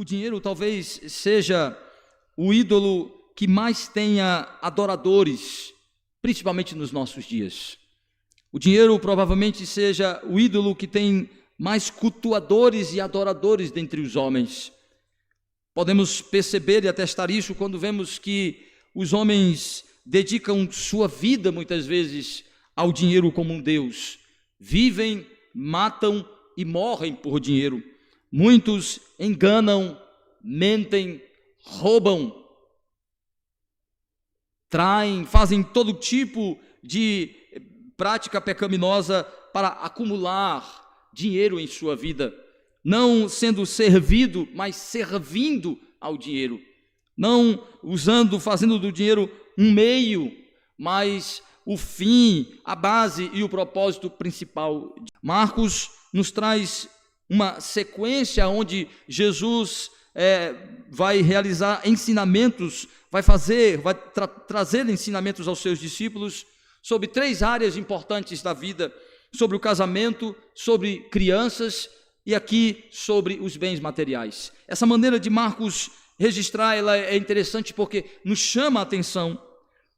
dinheiro talvez seja o ídolo que mais tenha adoradores, principalmente nos nossos dias. O dinheiro provavelmente seja o ídolo que tem mais cultuadores e adoradores dentre os homens. Podemos perceber e atestar isso quando vemos que os homens dedicam sua vida muitas vezes ao dinheiro como um Deus. Vivem, matam e morrem por dinheiro. Muitos enganam, mentem, roubam, traem, fazem todo tipo de prática pecaminosa para acumular dinheiro em sua vida, não sendo servido, mas servindo ao dinheiro, não fazendo do dinheiro um meio, mas o fim, a base e o propósito principal. Marcos nos traz uma sequência onde Jesus vai realizar ensinamentos, vai trazer ensinamentos aos seus discípulos sobre 3 áreas importantes da vida: sobre o casamento, sobre crianças e aqui sobre os bens materiais. Essa maneira de Marcos registrar, ela é interessante porque nos chama a atenção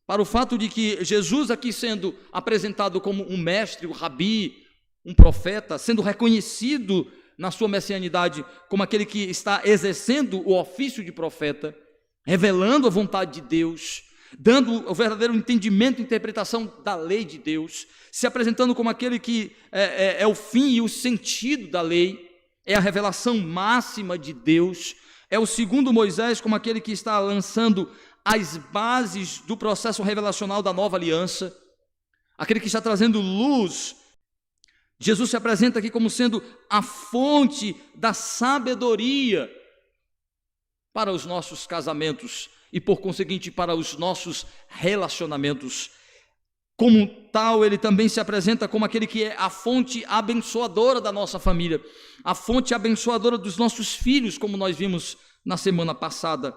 para o fato de que Jesus aqui sendo apresentado como um mestre, um rabi, um profeta, sendo reconhecido na sua messianidade como aquele que está exercendo o ofício de profeta, revelando a vontade de Deus, dando o verdadeiro entendimento e interpretação da lei de Deus, se apresentando como aquele que é o fim e o sentido da lei, é a revelação máxima de Deus, é o segundo Moisés como aquele que está lançando as bases do processo revelacional da nova aliança, aquele que está trazendo luz. Jesus se apresenta aqui como sendo a fonte da sabedoria para os nossos casamentos e, por conseguinte, para os nossos relacionamentos. Como tal, ele também se apresenta como aquele que é a fonte abençoadora da nossa família, a fonte abençoadora dos nossos filhos, como nós vimos na semana passada.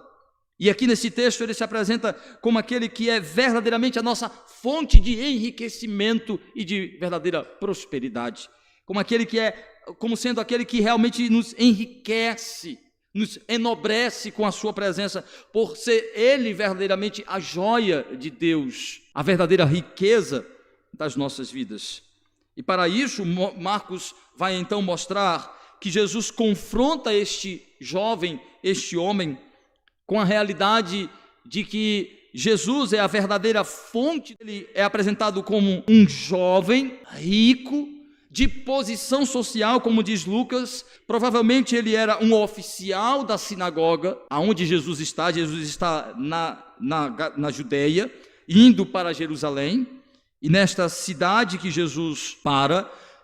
E aqui nesse texto ele se apresenta como aquele que é verdadeiramente a nossa fonte de enriquecimento e de verdadeira prosperidade, como sendo aquele que realmente nos enriquece, nos enobrece com a sua presença, por ser ele verdadeiramente a joia de Deus, a verdadeira riqueza das nossas vidas. E para isso Marcos vai então mostrar que Jesus confronta este jovem, este homem, com a realidade de que Jesus é a verdadeira fonte. Ele é apresentado como um jovem rico, de posição social, como diz Lucas. Provavelmente ele era um oficial da sinagoga, aonde Jesus está na Judeia, indo para Jerusalém, e nesta cidade que Jesus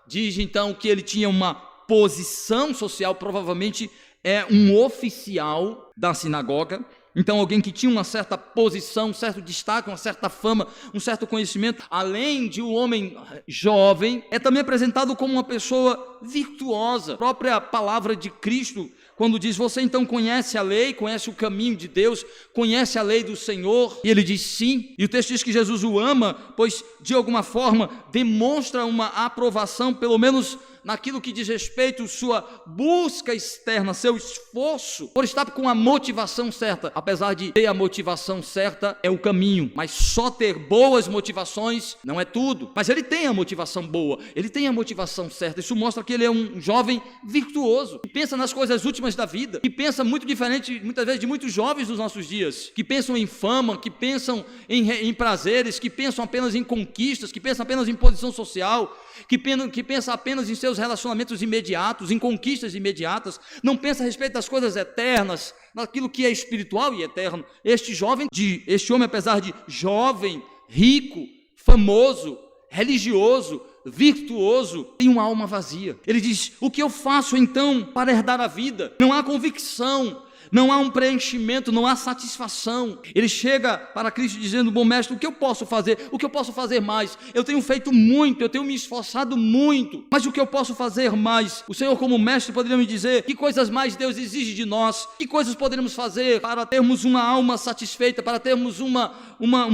diz então que ele tinha uma posição social, provavelmente é um oficial da sinagoga, então alguém que tinha uma certa posição, um certo destaque, uma certa fama, um certo conhecimento. Além de um homem jovem, é também apresentado como uma pessoa virtuosa. A própria palavra de Cristo, quando diz: você então conhece a lei, conhece o caminho de Deus, conhece a lei do Senhor? E ele diz sim, e o texto diz que Jesus o ama, pois de alguma forma demonstra uma aprovação, pelo menos naquilo que diz respeito à sua busca externa, seu esforço por estar com a motivação certa. Apesar de ter a motivação certa, é o caminho, mas só ter boas motivações não é tudo. Mas ele tem a motivação boa, ele tem a motivação certa. Isso mostra que ele é um jovem virtuoso, que pensa nas coisas últimas da vida, que pensa muito diferente, muitas vezes, de muitos jovens dos nossos dias, que pensam em fama, que pensam em prazeres, que pensam apenas em conquistas, que pensam apenas em posição social, que pensa apenas em seus relacionamentos imediatos, em conquistas imediatas, não pensa a respeito das coisas eternas, naquilo que é espiritual e eterno. Este homem, apesar de jovem, rico, famoso, religioso, virtuoso, tem uma alma vazia. Ele diz: o que eu faço então para herdar a vida? Não há convicção, não há um preenchimento, não há satisfação. Ele chega para Cristo dizendo: bom mestre, o que eu posso fazer? O que eu posso fazer mais? Eu tenho feito muito, eu tenho me esforçado muito, mas o que eu posso fazer mais? O Senhor, como mestre, poderia me dizer que coisas mais Deus exige de nós, que coisas poderemos fazer para termos uma alma satisfeita, para termos uma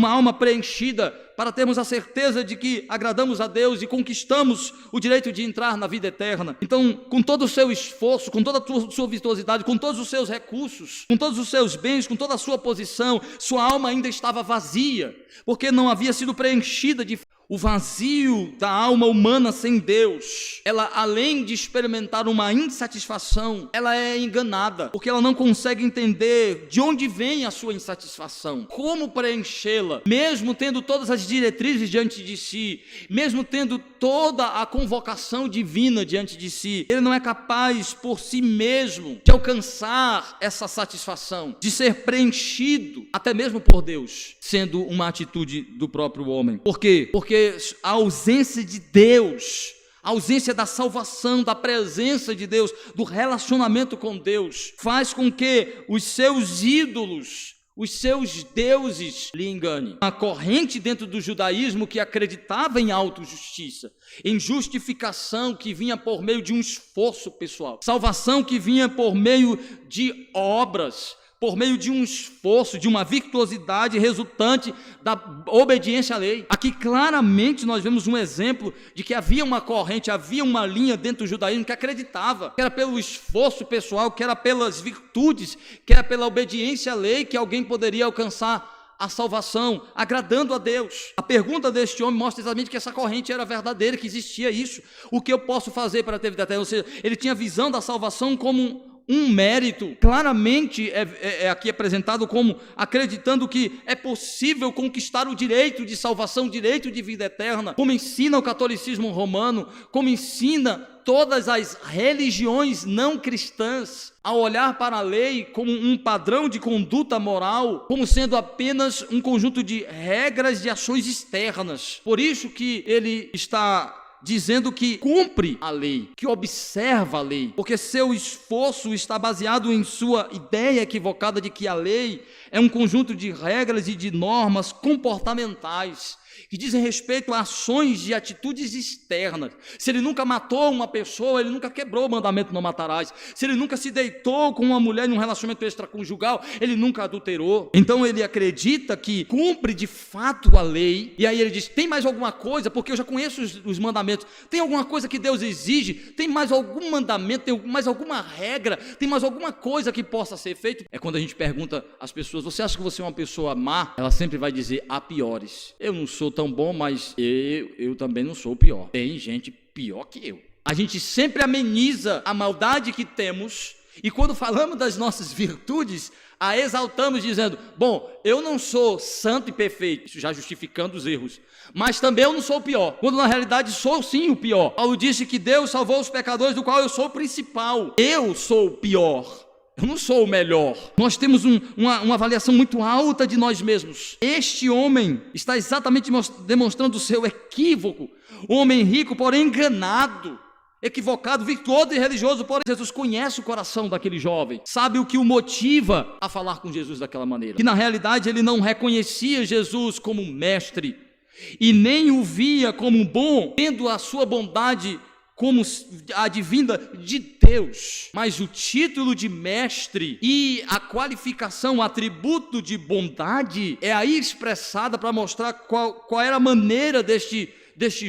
alma preenchida, para termos a certeza de que agradamos a Deus e conquistamos o direito de entrar na vida eterna. Então, com todo o seu esforço, com toda a sua virtuosidade, com todos os seus recursos, com todos os seus bens, com toda a sua posição, sua alma ainda estava vazia, porque não havia sido preenchida de o vazio da alma humana sem Deus. Ela, além de experimentar uma insatisfação, ela é enganada, porque ela não consegue entender de onde vem a sua insatisfação, como preenchê-la, mesmo tendo todas as diretrizes diante de si, mesmo tendo toda a convocação divina diante de si. Ele não é capaz por si mesmo de alcançar essa satisfação, de ser preenchido até mesmo por Deus, sendo uma atitude do próprio homem. Por quê? Porque a ausência de Deus, a ausência da salvação, da presença de Deus, do relacionamento com Deus, faz com que os seus ídolos, os seus deuses lhe enganem. Uma corrente dentro do judaísmo que acreditava em autojustiça, em justificação que vinha por meio de um esforço pessoal, salvação que vinha por meio de obras, por meio de um esforço, de uma virtuosidade resultante da obediência à lei. Aqui claramente nós vemos um exemplo de que havia uma corrente, havia uma linha dentro do judaísmo que acreditava que era pelo esforço pessoal, que era pelas virtudes, que era pela obediência à lei que alguém poderia alcançar a salvação, agradando a Deus. A pergunta deste homem mostra exatamente que essa corrente era verdadeira, que existia isso. O que eu posso fazer para ter vida eterna? Ou seja, ele tinha a visão da salvação como um mérito. Claramente é aqui apresentado como acreditando que é possível conquistar o direito de salvação, o direito de vida eterna, como ensina o catolicismo romano, como ensina todas as religiões não cristãs, a olhar para a lei como um padrão de conduta moral, como sendo apenas um conjunto de regras de ações externas. Por isso que ele está dizendo que cumpre a lei, que observa a lei, porque seu esforço está baseado em sua ideia equivocada de que a lei é um conjunto de regras e de normas comportamentais que dizem respeito a ações e atitudes externas. Se ele nunca matou uma pessoa, ele nunca quebrou o mandamento não matarás. Se ele nunca se deitou com uma mulher em um relacionamento extraconjugal, ele nunca adulterou. Então ele acredita que cumpre de fato a lei, e aí ele diz, tem mais alguma coisa, porque eu já conheço os mandamentos, tem alguma coisa que Deus exige, tem mais algum mandamento, tem mais alguma regra, tem mais alguma coisa que possa ser feito? É quando a gente pergunta às pessoas, você acha que você é uma pessoa má? Ela sempre vai dizer, há piores. Eu não sou tão bom, mas eu também não sou o pior. Tem gente pior que eu. A gente sempre ameniza a maldade que temos, e quando falamos das nossas virtudes, a exaltamos dizendo, bom, eu não sou santo e perfeito, isso já justificando os erros, mas também eu não sou o pior, quando na realidade sou sim o pior. Paulo disse que Deus salvou os pecadores, do qual eu sou o principal. Eu sou o pior, eu não sou o melhor. Nós temos uma avaliação muito alta de nós mesmos. Este homem está exatamente demonstrando o seu equívoco. O homem rico, porém enganado, equivocado, virtuoso e religioso, porém Jesus conhece o coração daquele jovem, sabe o que o motiva a falar com Jesus daquela maneira, que na realidade ele não reconhecia Jesus como mestre, e nem o via como bom, tendo a sua bondade como advinda de Deus, mas o título de mestre e a qualificação, o atributo de bondade é aí expressada para mostrar qual era a maneira deste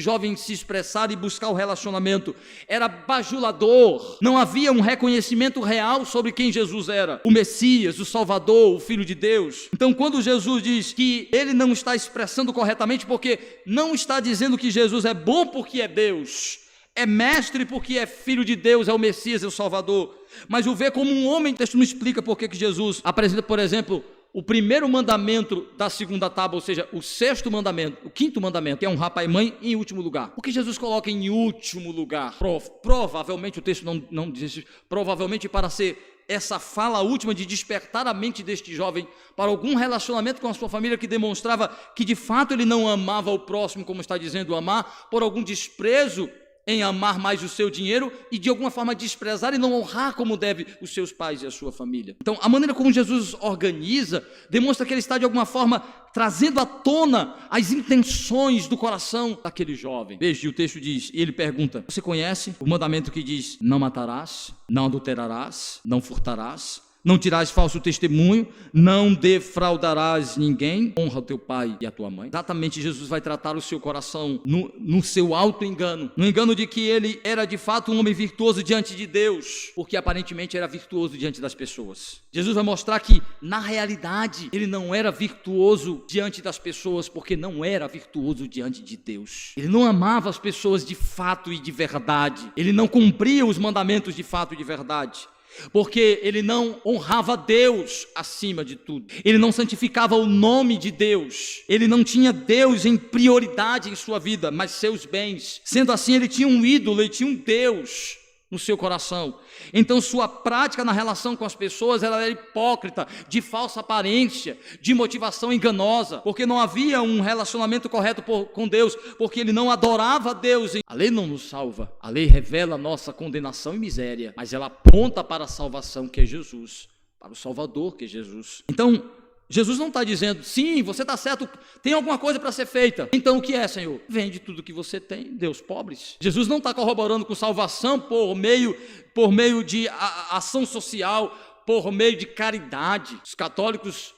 jovem se expressar e buscar o relacionamento. Era bajulador, não havia um reconhecimento real sobre quem Jesus era, o Messias, o Salvador, o Filho de Deus. Então quando Jesus diz que ele não está expressando corretamente, porque não está dizendo que Jesus é bom porque é Deus, é mestre porque é filho de Deus, é o Messias, é o Salvador, mas o vê como um homem. O texto não explica por que Jesus apresenta, por exemplo, o primeiro mandamento da segunda tábua, ou seja, o sexto mandamento, o quinto mandamento, que é honrar pai e mãe, em último lugar. Por que Jesus coloca em último lugar? Provavelmente, o texto não diz isso, provavelmente para ser essa fala última de despertar a mente deste jovem para algum relacionamento com a sua família que demonstrava que de fato ele não amava o próximo como está dizendo amar, por algum desprezo em amar mais o seu dinheiro e de alguma forma desprezar e não honrar como deve os seus pais e a sua família. Então a maneira como Jesus organiza demonstra que ele está de alguma forma trazendo à tona as intenções do coração daquele jovem. Veja, o texto diz, e ele pergunta, você conhece o mandamento que diz, não matarás, não adulterarás, não furtarás, não dirás falso testemunho, não defraudarás ninguém, honra o teu pai e a tua mãe. Exatamente, Jesus vai tratar o seu coração no seu auto-engano, no engano de que ele era de fato um homem virtuoso diante de Deus, porque aparentemente era virtuoso diante das pessoas. Jesus vai mostrar que, na realidade, ele não era virtuoso diante das pessoas, porque não era virtuoso diante de Deus. Ele não amava as pessoas de fato e de verdade, ele não cumpria os mandamentos de fato e de verdade, porque ele não honrava Deus acima de tudo, ele não santificava o nome de Deus, ele não tinha Deus em prioridade em sua vida, mas seus bens. Sendo assim, ele tinha um ídolo, ele tinha um Deus no seu coração. Então sua prática na relação com as pessoas era hipócrita, de falsa aparência, de motivação enganosa, porque não havia um relacionamento correto com Deus, porque ele não adorava a Deus. A lei não nos salva, a lei revela a nossa condenação e miséria, mas ela aponta para a salvação, que é Jesus, para o Salvador, que é Jesus. Então Jesus não está dizendo, sim, você está certo, tem alguma coisa para ser feita. Então o que é, Senhor? Vende tudo que você tem, dê aos pobres. Jesus não está corroborando com salvação por meio de ação social, por meio de caridade. Os católicos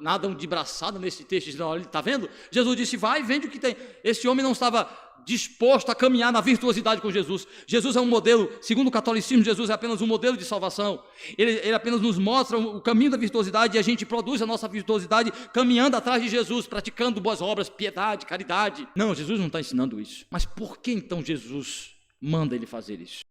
nadam de braçada nesse texto, dizendo, olha, está vendo? Jesus disse, vai, vende o que tem. Esse homem não estava disposto a caminhar na virtuosidade com Jesus. Jesus é um modelo, segundo o catolicismo, Jesus é apenas um modelo de salvação. Ele apenas nos mostra o caminho da virtuosidade, e a gente produz a nossa virtuosidade caminhando atrás de Jesus, praticando boas obras, piedade, caridade. Não, Jesus não está ensinando isso. Mas por que então Jesus manda ele fazer isso?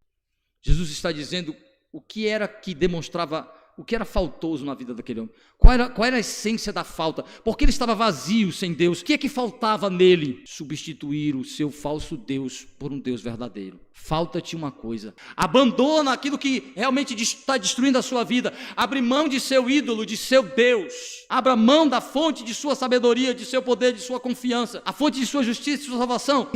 Jesus está dizendo o que era que demonstrava, o que era faltoso na vida daquele homem. Qual era a essência da falta? Porque ele estava vazio, sem Deus. O que é que faltava nele? Substituir o seu falso Deus por um Deus verdadeiro. Falta-te uma coisa: abandona aquilo que realmente está destruindo a sua vida, abre mão de seu ídolo, de seu Deus, abra mão da fonte de sua sabedoria, de seu poder, de sua confiança, a fonte de sua justiça, de sua salvação,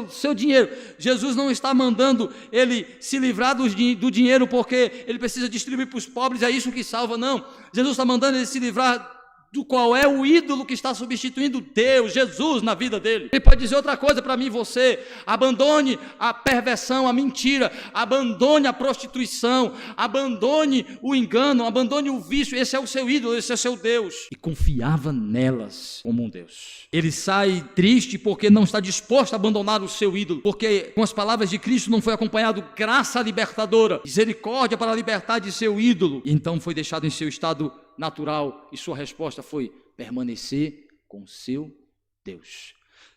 seu dinheiro. Jesus não está mandando ele se livrar do dinheiro porque ele precisa distribuir para os pobres, é isso que salva, não. Jesus está mandando ele se livrar do qual é o ídolo que está substituindo Deus, Jesus, na vida dele. Ele pode dizer outra coisa para mim e você: abandone a perversão, a mentira, abandone a prostituição, abandone o engano, abandone o vício. Esse é o seu ídolo, esse é o seu Deus. E confiava nelas como um Deus. Ele sai triste porque não está disposto a abandonar o seu ídolo, porque com as palavras de Cristo não foi acompanhado graça libertadora, misericórdia para libertar de seu ídolo, e então foi deixado em seu estado natural, e sua resposta foi permanecer com seu Deus.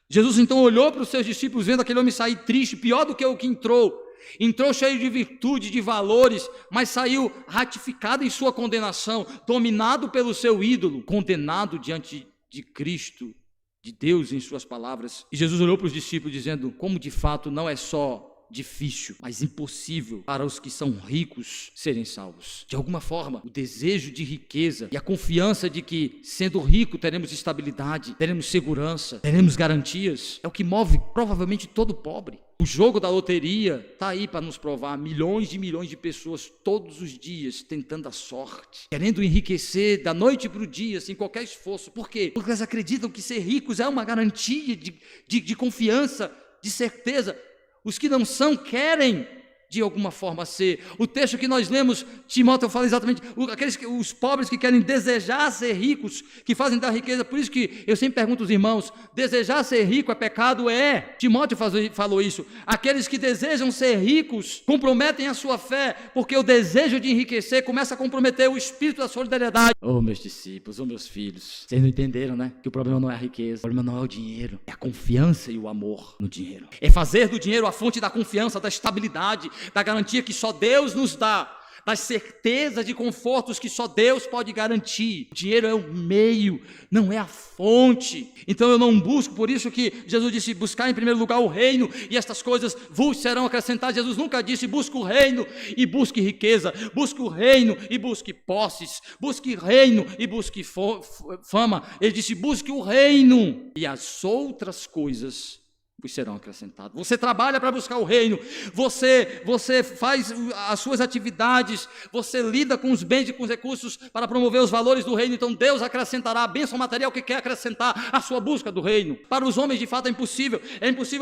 Jesus então olhou para os seus discípulos, vendo aquele homem sair triste, pior do que o que entrou cheio de virtude, de valores, mas saiu ratificado em sua condenação, dominado pelo seu ídolo, condenado diante de Cristo, de Deus, em suas palavras. E Jesus olhou para os discípulos dizendo, como de fato não é só difícil, mas impossível para os que são ricos serem salvos. De alguma forma, o desejo de riqueza e a confiança de que, sendo rico, teremos estabilidade, teremos segurança, teremos garantias, é o que move provavelmente todo pobre. O jogo da loteria está aí para nos provar. Milhões de pessoas todos os dias tentando a sorte, querendo enriquecer da noite para o dia, sem qualquer esforço. Por quê? Porque elas acreditam que ser ricos é uma garantia de confiança, de certeza. Os que não são querem de alguma forma ser. O texto que nós lemos, Timóteo fala exatamente, os pobres que querem desejar ser ricos, que fazem da riqueza. Por isso que eu sempre pergunto aos irmãos, desejar ser rico é pecado? É. Timóteo falou isso. Aqueles que desejam ser ricos comprometem a sua fé, porque o desejo de enriquecer começa a comprometer o espírito da solidariedade. Oh, meus discípulos, oh, meus filhos, vocês não entenderam, né? Que o problema não é a riqueza, o problema não é o dinheiro, é a confiança e o amor no dinheiro. É fazer do dinheiro a fonte da confiança, da estabilidade, da garantia que só Deus nos dá, das certezas de confortos que só Deus pode garantir. O dinheiro é o meio, não é a fonte. Então eu não busco, por isso que Jesus disse, buscar em primeiro lugar o reino, e estas coisas vos serão acrescentadas. Jesus nunca disse, busque o reino e busque riqueza, busque o reino e busque posses, busque reino e busque fama. Ele disse, busque o reino, e as outras coisas vos serão acrescentados. Você trabalha para buscar o reino, você faz as suas atividades, você lida com os bens e com os recursos para promover os valores do reino. Então Deus acrescentará a bênção material que quer acrescentar a sua busca do reino. Para os homens de fato é impossível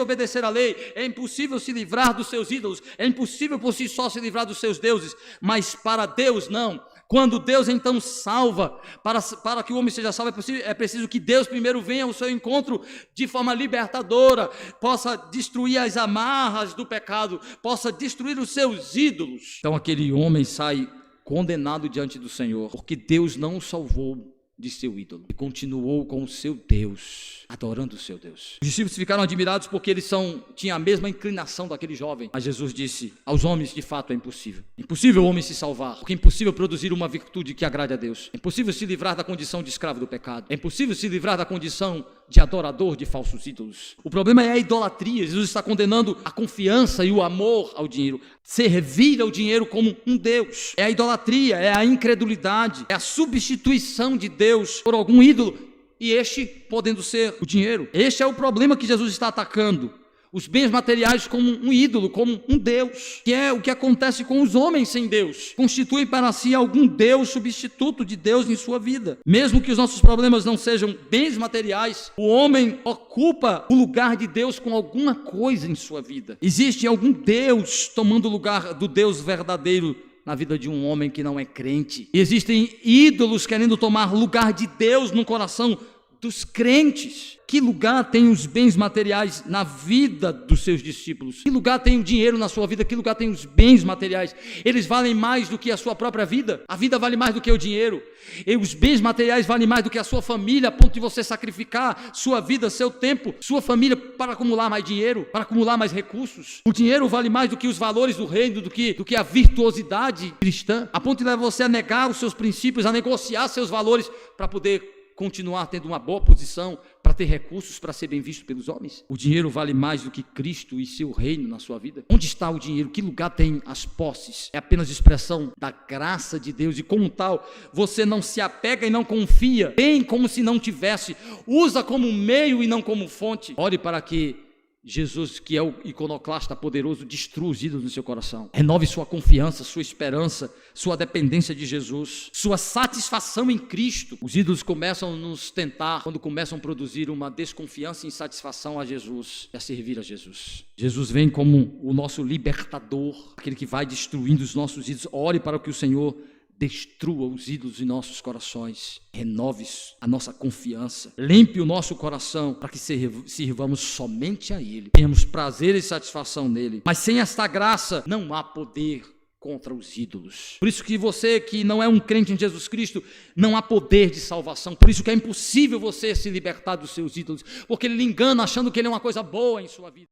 obedecer à lei, é impossível se livrar dos seus ídolos, é impossível por si só se livrar dos seus deuses, mas para Deus não. Quando Deus então salva, para que o homem seja salvo, é preciso que Deus primeiro venha ao seu encontro de forma libertadora, possa destruir as amarras do pecado, possa destruir os seus ídolos. Então aquele homem sai condenado diante do Senhor, porque Deus não o salvou de seu ídolo, e continuou com o seu Deus, adorando o seu Deus. Os discípulos ficaram admirados porque eles tinham a mesma inclinação daquele jovem. Mas Jesus disse: aos homens de fato é impossível. Impossível o homem se salvar, porque é impossível produzir uma virtude que agrade a Deus. É impossível se livrar da condição de escravo do pecado. É impossível se livrar da condição de adorador de falsos ídolos. O problema é a idolatria. Jesus está condenando a confiança e o amor ao dinheiro, servir ao dinheiro como um Deus. É a idolatria, é a incredulidade, é a substituição de Deus por algum ídolo, e este podendo ser o dinheiro. Este é o problema que Jesus está atacando. Os bens materiais como um ídolo, como um Deus, que é o que acontece com os homens sem Deus. Constituem para si algum Deus substituto de Deus em sua vida. Mesmo que os nossos problemas não sejam bens materiais, o homem ocupa o lugar de Deus com alguma coisa em sua vida. Existe algum Deus tomando o lugar do Deus verdadeiro na vida de um homem que não é crente. Existem ídolos querendo tomar lugar de Deus no coração dos crentes. Que lugar tem os bens materiais na vida dos seus discípulos? Que lugar tem o dinheiro na sua vida? Que lugar tem os bens materiais? Eles valem mais do que a sua própria vida? A vida vale mais do que o dinheiro? E os bens materiais valem mais do que a sua família, a ponto de você sacrificar sua vida, seu tempo, sua família para acumular mais dinheiro, para acumular mais recursos? O dinheiro vale mais do que os valores do reino, do que a virtuosidade cristã, a ponto de levar você a negar os seus princípios, a negociar seus valores para poder continuar tendo uma boa posição, para ter recursos, para ser bem visto pelos homens? O dinheiro vale mais do que Cristo e seu reino na sua vida? Onde está o dinheiro? Que lugar tem as posses? É apenas expressão da graça de Deus, e como tal, você não se apega e não confia, bem como se não tivesse, usa como meio e não como fonte. Ore para que Jesus, que é o iconoclasta poderoso, destrua os ídolos no seu coração. Renove sua confiança, sua esperança, sua dependência de Jesus, sua satisfação em Cristo. Os ídolos começam a nos tentar quando começam a produzir uma desconfiança e insatisfação a Jesus e a servir a Jesus. Jesus vem como o nosso libertador, aquele que vai destruindo os nossos ídolos. Ore para que o Senhor destrua os ídolos em nossos corações, renove a nossa confiança, limpe o nosso coração para que sirvamos somente a Ele, tenhamos prazer e satisfação nele. Mas sem esta graça não há poder contra os ídolos. Por isso que você que não é um crente em Jesus Cristo, não há poder de salvação. Por isso que é impossível você se libertar dos seus ídolos, porque ele lhe engana achando que ele é uma coisa boa em sua vida.